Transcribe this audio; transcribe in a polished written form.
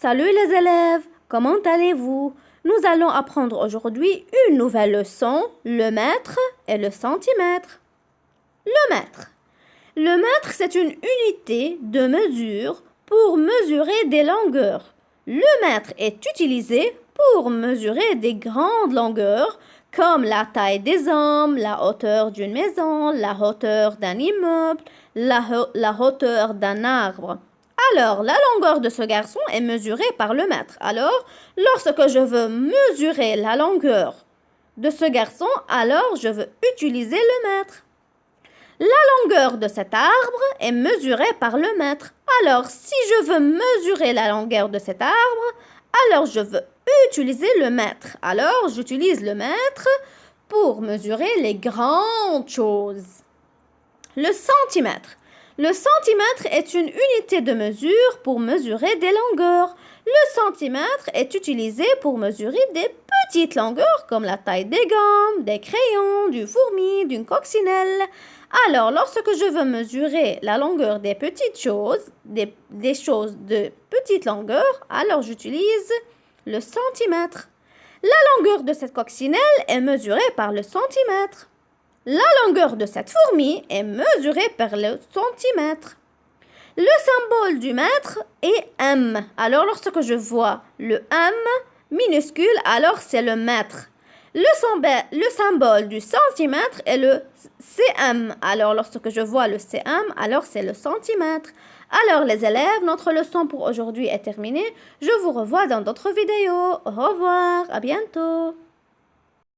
Salut les élèves, comment allez-vous? Nous allons apprendre aujourd'hui une nouvelle leçon, le mètre et le centimètre. Le mètre. Le mètre, c'est une unité de mesure pour mesurer des longueurs. Le mètre est utilisé pour mesurer des grandes longueurs comme la taille des hommes, la hauteur d'une maison, la hauteur d'un immeuble, la hauteur d'un arbre. Alors, la longueur de ce garçon est mesurée par le mètre. Alors, lorsque je veux mesurer la longueur de ce garçon, alors je veux utiliser le mètre. La longueur de cet arbre est mesurée par le mètre. Alors, si je veux mesurer la longueur de cet arbre, alors je veux utiliser le mètre. Alors, j'utilise le mètre pour mesurer les grandes choses. Le centimètre. Le centimètre est une unité de mesure pour mesurer des longueurs. Le centimètre est utilisé pour mesurer des petites longueurs comme la taille des gommes, des crayons, du fourmi, d'une coccinelle. Alors, lorsque je veux mesurer la longueur des petites choses, des choses de petite longueur, alors j'utilise le centimètre. La longueur de cette coccinelle est mesurée par le centimètre. La longueur de cette fourmi est mesurée par le centimètre. Le symbole du mètre est M. Alors, lorsque je vois le M minuscule, alors c'est le mètre. Le symbole du centimètre est le cm. Alors, lorsque je vois le cm, alors c'est le centimètre. Alors, les élèves, notre leçon pour aujourd'hui est terminée. Je vous revois dans d'autres vidéos. Au revoir, à bientôt.